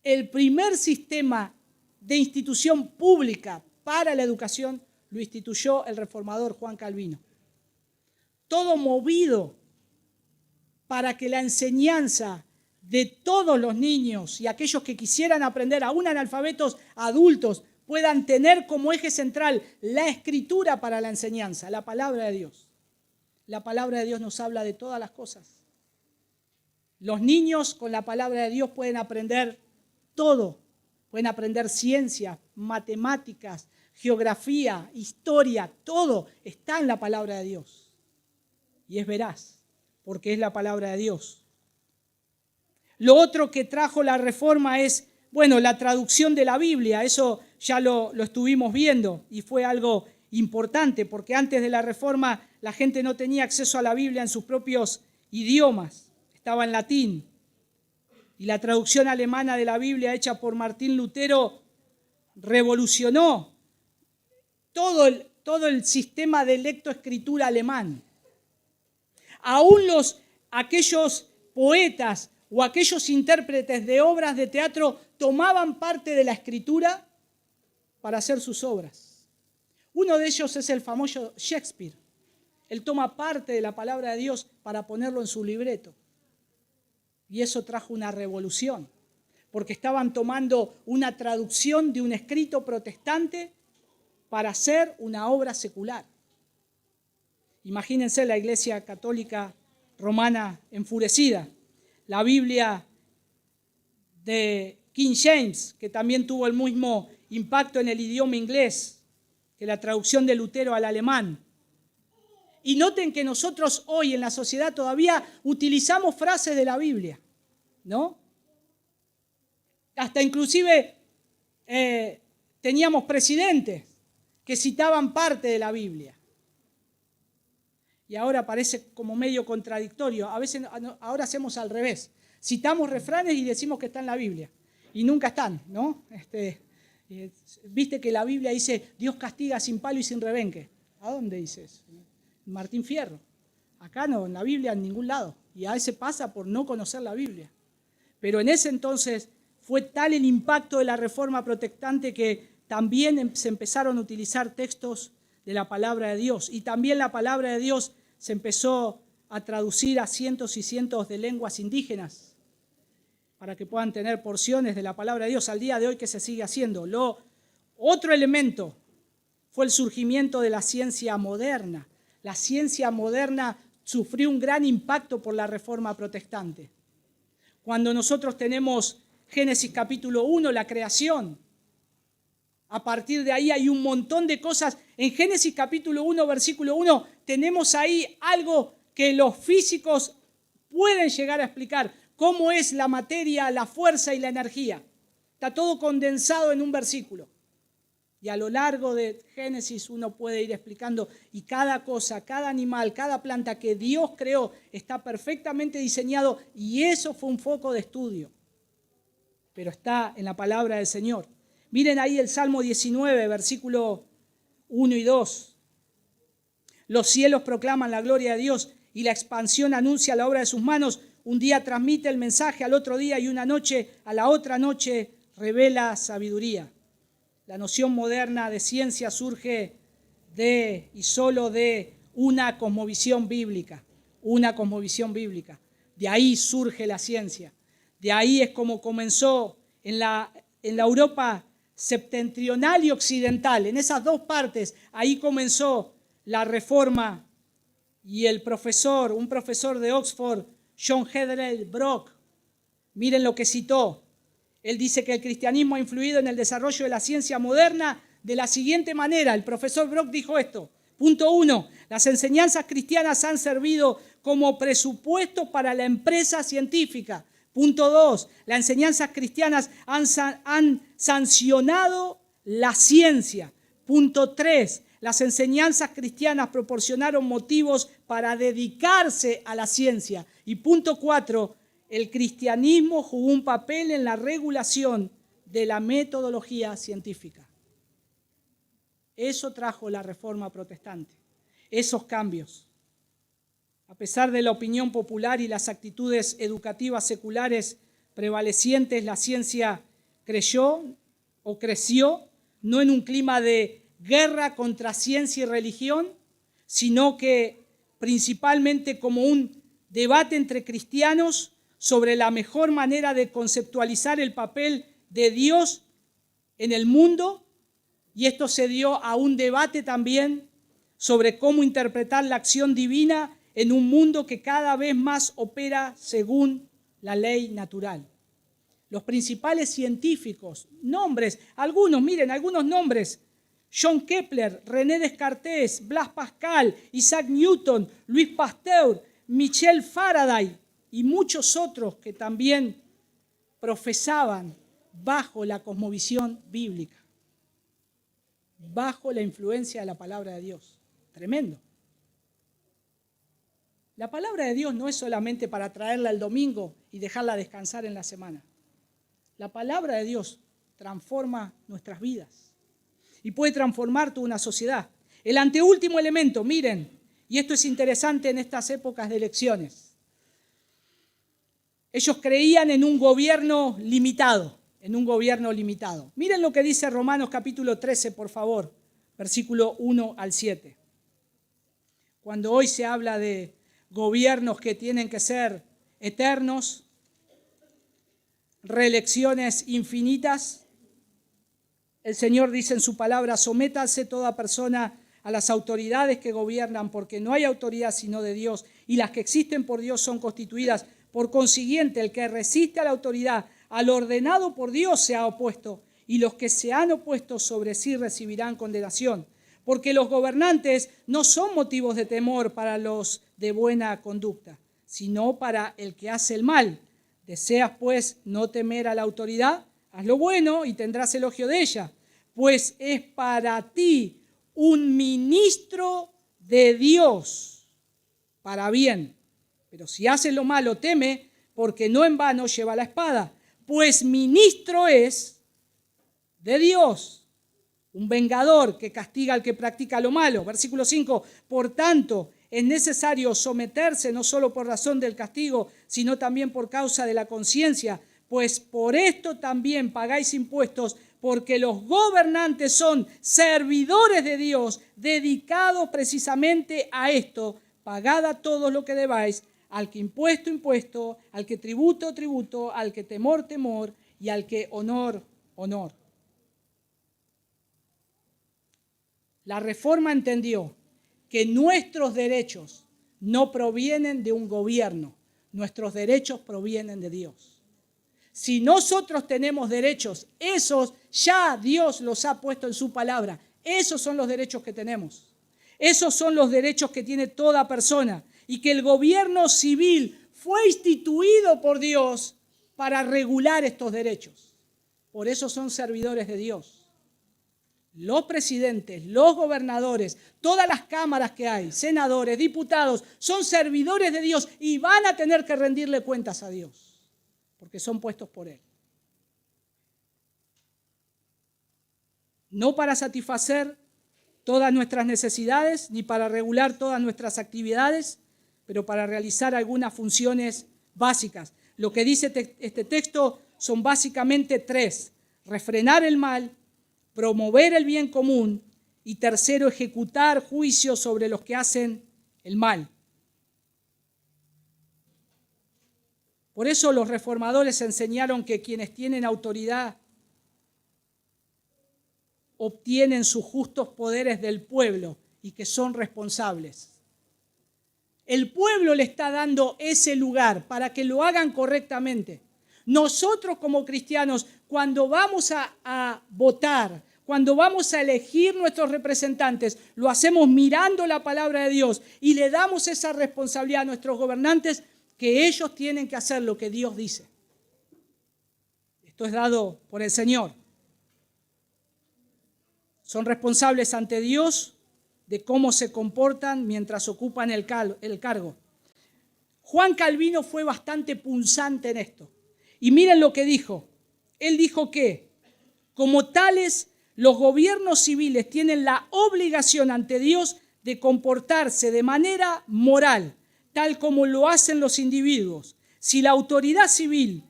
El primer sistema de institución pública para la educación lo instituyó el reformador Juan Calvino. Todo movido para que la enseñanza de todos los niños y aquellos que quisieran aprender, aún analfabetos adultos, puedan tener como eje central la escritura para la enseñanza, la palabra de Dios. La palabra de Dios nos habla de todas las cosas. Los niños con la palabra de Dios pueden aprender todo. Pueden aprender ciencia, matemáticas, geografía, historia, todo está en la palabra de Dios. Y es veraz, porque es la palabra de Dios. Lo otro que trajo la reforma es, la traducción de la Biblia. Eso ya lo estuvimos viendo y fue algo importante, porque antes de la reforma la gente no tenía acceso a la Biblia en sus propios idiomas. Estaba en latín. Y la traducción alemana de la Biblia hecha por Martín Lutero revolucionó todo el sistema de lectoescritura alemán. Aún aquellos poetas o aquellos intérpretes de obras de teatro tomaban parte de la escritura para hacer sus obras. Uno de ellos es el famoso Shakespeare. Él toma parte de la palabra de Dios para ponerlo en su libreto. Y eso trajo una revolución, porque estaban tomando una traducción de un escrito protestante para hacer una obra secular. Imagínense la Iglesia Católica Romana enfurecida. La Biblia de King James, que también tuvo el mismo impacto en el idioma inglés que la traducción de Lutero al alemán. Y noten que nosotros hoy en la sociedad todavía utilizamos frases de la Biblia, ¿no? Hasta inclusive teníamos presidentes que citaban parte de la Biblia. Y ahora parece como medio contradictorio. A veces ahora hacemos al revés. Citamos refranes y decimos que está en la Biblia. Y nunca están, ¿no? Viste que la Biblia dice, Dios castiga sin palo y sin rebenque. ¿A dónde dice eso? Martín Fierro. Acá no, en la Biblia en ningún lado. Y a veces pasa por no conocer la Biblia. Pero en ese entonces fue tal el impacto de la reforma protestante que también se empezaron a utilizar textos de la palabra de Dios. Y también la palabra de Dios se empezó a traducir a cientos y cientos de lenguas indígenas para que puedan tener porciones de la palabra de Dios. Al día de hoy, ¿qué se sigue haciendo? Otro elemento fue el surgimiento de la ciencia moderna. La ciencia moderna sufrió un gran impacto por la Reforma Protestante. Cuando nosotros tenemos Génesis capítulo 1, la creación, a partir de ahí hay un montón de cosas. En Génesis capítulo 1, versículo 1, tenemos ahí algo que los físicos pueden llegar a explicar. Cómo es la materia, la fuerza y la energía. Está todo condensado en un versículo. Y a lo largo de Génesis uno puede ir explicando, y cada cosa, cada animal, cada planta que Dios creó está perfectamente diseñado, y eso fue un foco de estudio. Pero está en la palabra del Señor. Miren ahí el Salmo 19, versículo 1 y 2. Los cielos proclaman la gloria de Dios y la expansión anuncia la obra de sus manos. Un día transmite el mensaje al otro día y una noche a la otra noche revela sabiduría. La noción moderna de ciencia surge de y solo de una cosmovisión bíblica. Una cosmovisión bíblica. De ahí surge la ciencia. De ahí es como comenzó en la Europa septentrional y occidental. En esas dos partes, ahí comenzó la reforma. Y un profesor de Oxford, John Hedrell Brock, miren lo que citó. Él dice que el cristianismo ha influido en el desarrollo de la ciencia moderna de la siguiente manera. El profesor Brock dijo esto. Punto 1. Las enseñanzas cristianas han servido como presupuesto para la empresa científica. Punto 2. Las enseñanzas cristianas han sancionado la ciencia. Punto 3. Las enseñanzas cristianas proporcionaron motivos para dedicarse a la ciencia. Y punto 4. El cristianismo jugó un papel en la regulación de la metodología científica. Eso trajo la Reforma Protestante, esos cambios. A pesar de la opinión popular y las actitudes educativas seculares prevalecientes, la ciencia creció no en un clima de guerra contra ciencia y religión, sino que principalmente como un debate entre cristianos sobre la mejor manera de conceptualizar el papel de Dios en el mundo, y esto se dio a un debate también sobre cómo interpretar la acción divina en un mundo que cada vez más opera según la ley natural. Los principales científicos, nombres, algunos nombres: John Kepler, René Descartes, Blaise Pascal, Isaac Newton, Louis Pasteur, Michel Faraday y muchos otros que también profesaban bajo la cosmovisión bíblica, bajo la influencia de la palabra de Dios. Tremendo. La palabra de Dios no es solamente para traerla el domingo y dejarla descansar en la semana. La palabra de Dios transforma nuestras vidas y puede transformar toda una sociedad. El anteúltimo elemento, miren, y esto es interesante en estas épocas de elecciones. Ellos creían en un gobierno limitado, Miren lo que dice Romanos capítulo 13, por favor, versículo 1 al 7. Cuando hoy se habla de gobiernos que tienen que ser eternos, reelecciones infinitas, el Señor dice en su palabra: sométase toda persona a las autoridades que gobiernan, porque no hay autoridad sino de Dios, y las que existen por Dios son constituidas. Por consiguiente, el que resiste a la autoridad, al ordenado por Dios, se ha opuesto, y los que se han opuesto sobre sí recibirán condenación. Porque los gobernantes no son motivos de temor para los de buena conducta, sino para el que hace el mal. ¿Deseas, pues, no temer a la autoridad? Haz lo bueno y tendrás elogio de ella, pues es para ti un ministro de Dios para bien. Pero si haces lo malo, teme, porque no en vano lleva la espada, pues ministro es de Dios, un vengador que castiga al que practica lo malo. Versículo 5, por tanto, es necesario someterse no solo por razón del castigo, sino también por causa de la conciencia, pues por esto también pagáis impuestos, porque los gobernantes son servidores de Dios, dedicados precisamente a esto. Pagad a todos lo que debáis, al que impuesto, impuesto, al que tributo, tributo, al que temor, temor, y al que honor, honor. La Reforma entendió que nuestros derechos no provienen de un gobierno, nuestros derechos provienen de Dios. Si nosotros tenemos derechos, esos ya Dios los ha puesto en su palabra. Esos son los derechos que tenemos. Esos son los derechos que tiene toda persona. Y que el gobierno civil fue instituido por Dios para regular estos derechos. Por eso son servidores de Dios. Los presidentes, los gobernadores, todas las cámaras que hay, senadores, diputados, son servidores de Dios y van a tener que rendirle cuentas a Dios. Porque son puestos por Él. No para satisfacer todas nuestras necesidades, ni para regular todas nuestras actividades, pero para realizar algunas funciones básicas. Lo que dice este texto son básicamente tres: refrenar el mal, promover el bien común y tercero, ejecutar juicios sobre los que hacen el mal. Por eso los reformadores enseñaron que quienes tienen autoridad obtienen sus justos poderes del pueblo y que son responsables. El pueblo le está dando ese lugar para que lo hagan correctamente. Nosotros como cristianos, cuando vamos a votar, cuando vamos a elegir nuestros representantes, lo hacemos mirando la palabra de Dios y le damos esa responsabilidad a nuestros gobernantes, que ellos tienen que hacer lo que Dios dice. Esto es dado por el Señor. Son responsables ante Dios de cómo se comportan mientras ocupan el cargo. Juan Calvino fue bastante punzante en esto. Y miren lo que dijo. Él dijo que, como tales, los gobiernos civiles tienen la obligación ante Dios de comportarse de manera moral, tal como lo hacen los individuos. Si la autoridad civil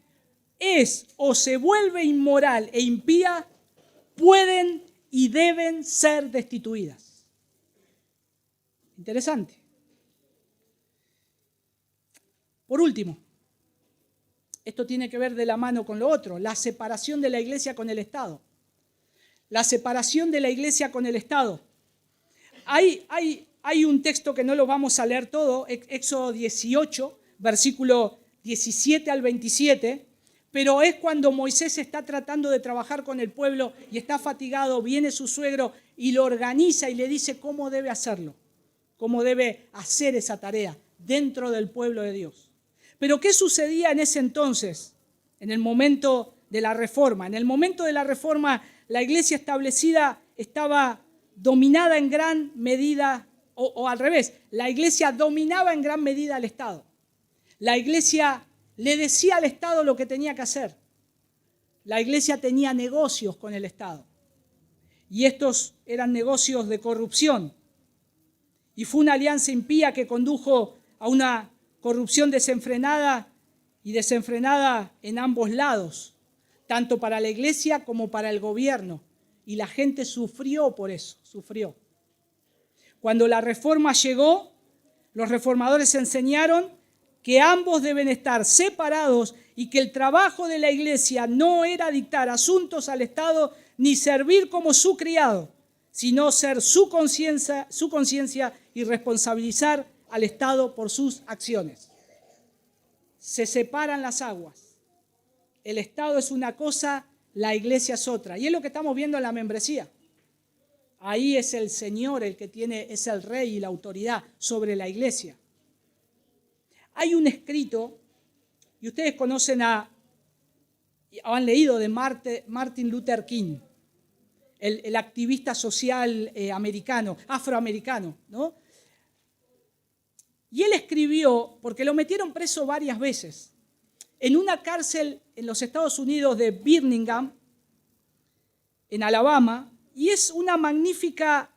es o se vuelve inmoral e impía, pueden y deben ser destituidas. Interesante. Por último, esto tiene que ver de la mano con lo otro, la separación de la iglesia con el Estado. La separación de la iglesia con el Estado. Hay un texto que no lo vamos a leer todo, Éxodo 18, versículo 17 al 27, pero es cuando Moisés está tratando de trabajar con el pueblo y está fatigado, viene su suegro y lo organiza y le dice cómo debe hacerlo, cómo debe hacer esa tarea dentro del pueblo de Dios. Pero ¿qué sucedía en ese entonces, en el momento de la Reforma? En el momento de la Reforma, la iglesia establecida estaba dominada en gran medida, o al revés, la iglesia dominaba en gran medida al Estado. La iglesia le decía al Estado lo que tenía que hacer. La iglesia tenía negocios con el Estado. Y estos eran negocios de corrupción. Y fue una alianza impía que condujo a una corrupción desenfrenada en ambos lados, tanto para la iglesia como para el gobierno. Y la gente sufrió por eso, sufrió. Cuando la Reforma llegó, los reformadores enseñaron que ambos deben estar separados y que el trabajo de la iglesia no era dictar asuntos al Estado ni servir como su criado, sino ser su conciencia y responsabilizar al Estado por sus acciones. Se separan las aguas. El Estado es una cosa, la iglesia es otra. Y es lo que estamos viendo en la membresía. Ahí es el Señor el que es el rey y la autoridad sobre la iglesia. Hay un escrito, y ustedes conocen o han leído de Martin Luther King, el activista social afroamericano, ¿no? Y él escribió, porque lo metieron preso varias veces, en una cárcel en los Estados Unidos de Birmingham, en Alabama, y es una magnífica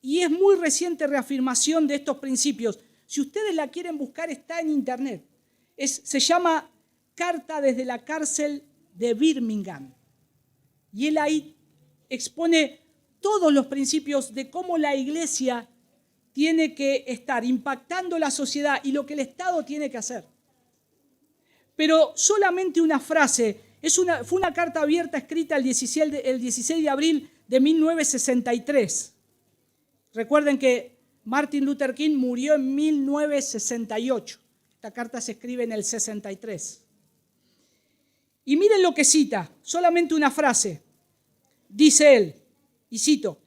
y es muy reciente reafirmación de estos principios. Si ustedes la quieren buscar, está en internet. Se llama Carta desde la cárcel de Birmingham. Y él ahí expone todos los principios de cómo la iglesia tiene que estar impactando la sociedad y lo que el Estado tiene que hacer. Pero solamente una frase, fue una carta abierta escrita el 16 de abril de 1963. Recuerden que Martin Luther King murió en 1968. Esta carta se escribe en el 63. Y miren lo que cita, solamente una frase. Dice él, y cito,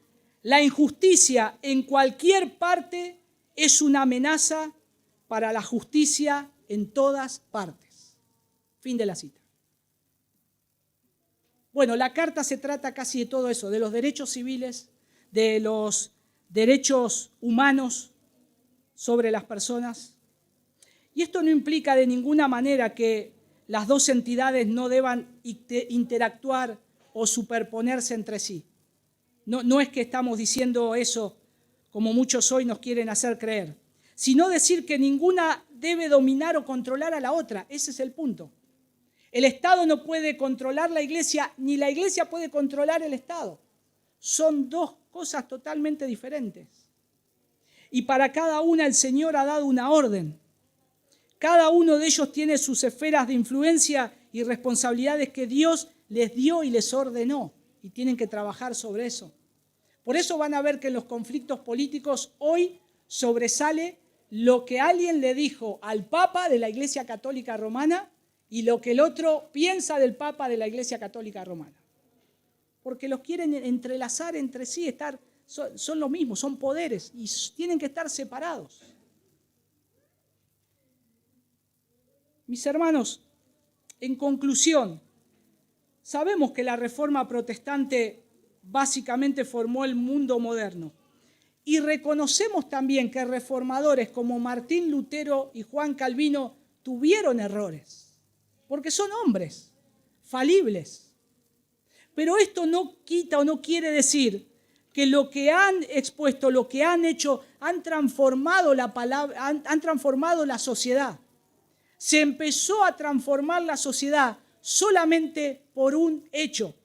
la injusticia en cualquier parte es una amenaza para la justicia en todas partes. Fin de la cita. Bueno, la carta se trata casi de todo eso, de los derechos civiles, de los derechos humanos sobre las personas. Y esto no implica de ninguna manera que las dos entidades no deban interactuar o superponerse entre sí. No es que estamos diciendo eso como muchos hoy nos quieren hacer creer, sino decir que ninguna debe dominar o controlar a la otra. Ese es el punto. El Estado no puede controlar la iglesia, ni la iglesia puede controlar el Estado. Son dos cosas totalmente diferentes. Y para cada una el Señor ha dado una orden. Cada uno de ellos tiene sus esferas de influencia y responsabilidades que Dios les dio y les ordenó. Y tienen que trabajar sobre eso. Por eso van a ver que en los conflictos políticos hoy sobresale lo que alguien le dijo al Papa de la Iglesia Católica Romana y lo que el otro piensa del Papa de la Iglesia Católica Romana. Porque los quieren entrelazar entre sí, son lo mismo, son poderes y tienen que estar separados. Mis hermanos, en conclusión, sabemos que la Reforma Protestante básicamente formó el mundo moderno. Y reconocemos también que reformadores como Martín Lutero y Juan Calvino tuvieron errores, porque son hombres falibles. Pero esto no quita o no quiere decir que lo que han expuesto, lo que han hecho, han transformado la palabra, han transformado la sociedad. Se empezó a transformar la sociedad solamente por un hecho.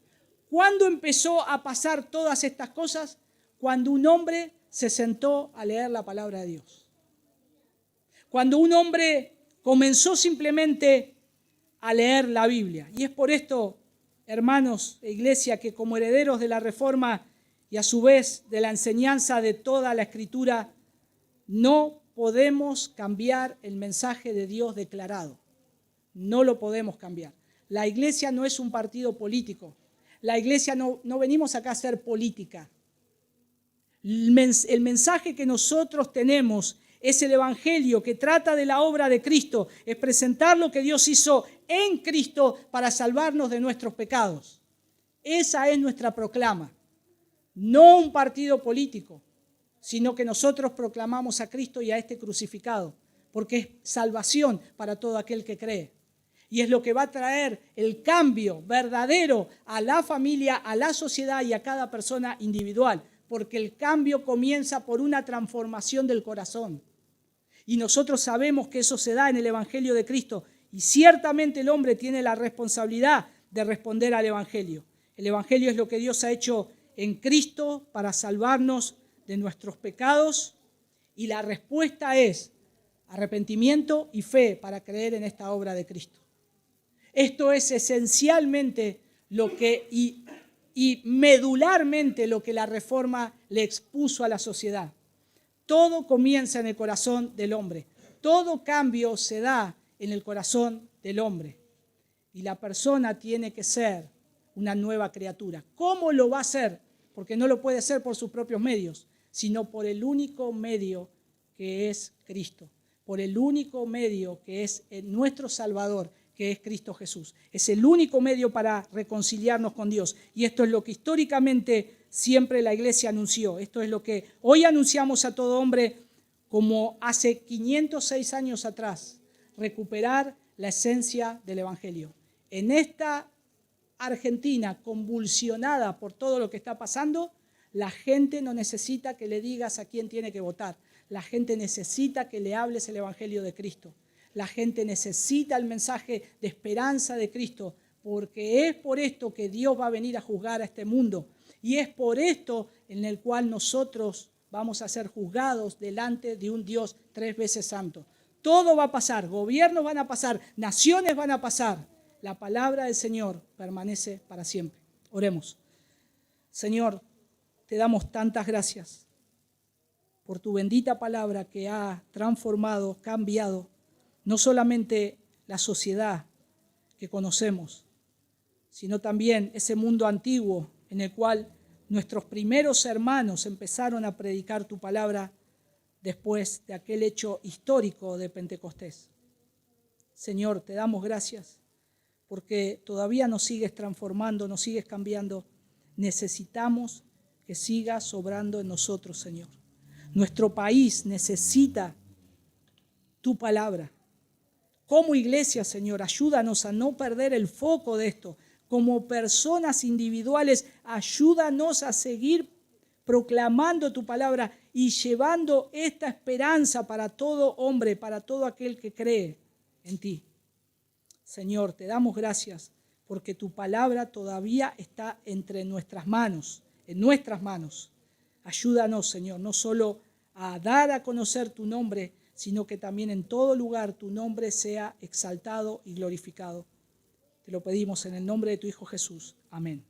¿Cuándo empezó a pasar todas estas cosas? Cuando un hombre se sentó a leer la palabra de Dios. Cuando un hombre comenzó simplemente a leer la Biblia. Y es por esto, hermanos e iglesia, que como herederos de la Reforma y a su vez de la enseñanza de toda la Escritura, no podemos cambiar el mensaje de Dios declarado. No lo podemos cambiar. La iglesia no es un partido político. La iglesia no venimos acá a hacer política. El mensaje que nosotros tenemos es el Evangelio que trata de la obra de Cristo, es presentar lo que Dios hizo en Cristo para salvarnos de nuestros pecados. Esa es nuestra proclama. No un partido político, sino que nosotros proclamamos a Cristo y a este crucificado, porque es salvación para todo aquel que cree. Y es lo que va a traer el cambio verdadero a la familia, a la sociedad y a cada persona individual, porque el cambio comienza por una transformación del corazón. Y nosotros sabemos que eso se da en el Evangelio de Cristo, y ciertamente el hombre tiene la responsabilidad de responder al Evangelio. El Evangelio es lo que Dios ha hecho en Cristo para salvarnos de nuestros pecados, y la respuesta es arrepentimiento y fe para creer en esta obra de Cristo. Esto es esencialmente lo que y medularmente lo que la Reforma le expuso a la sociedad. Todo comienza en el corazón del hombre. Todo cambio se da en el corazón del hombre. Y la persona tiene que ser una nueva criatura. ¿Cómo lo va a hacer? Porque no lo puede hacer por sus propios medios, sino por el único medio que es Cristo. Por el único medio que es nuestro Salvador, que es Cristo Jesús. Es el único medio para reconciliarnos con Dios. Y esto es lo que históricamente siempre la iglesia anunció. Esto es lo que hoy anunciamos a todo hombre, como hace 506 años atrás, recuperar la esencia del Evangelio. En esta Argentina convulsionada por todo lo que está pasando, la gente no necesita que le digas a quién tiene que votar. La gente necesita que le hables el Evangelio de Cristo. La gente necesita el mensaje de esperanza de Cristo porque es por esto que Dios va a venir a juzgar a este mundo. Y es por esto en el cual nosotros vamos a ser juzgados delante de un Dios 3 veces santo. Todo va a pasar, gobiernos van a pasar, naciones van a pasar. La palabra del Señor permanece para siempre. Oremos. Señor, te damos tantas gracias por tu bendita palabra que ha transformado, cambiado, no solamente la sociedad que conocemos, sino también ese mundo antiguo en el cual nuestros primeros hermanos empezaron a predicar tu palabra después de aquel hecho histórico de Pentecostés. Señor, te damos gracias porque todavía nos sigues transformando, nos sigues cambiando. Necesitamos que sigas obrando en nosotros, Señor. Nuestro país necesita tu palabra. Como iglesia, Señor, ayúdanos a no perder el foco de esto. Como personas individuales, ayúdanos a seguir proclamando tu palabra y llevando esta esperanza para todo hombre, para todo aquel que cree en ti. Señor, te damos gracias porque tu palabra todavía está entre nuestras manos, en nuestras manos. Ayúdanos, Señor, no solo a dar a conocer tu nombre, sino que también en todo lugar tu nombre sea exaltado y glorificado. Te lo pedimos en el nombre de tu Hijo Jesús. Amén.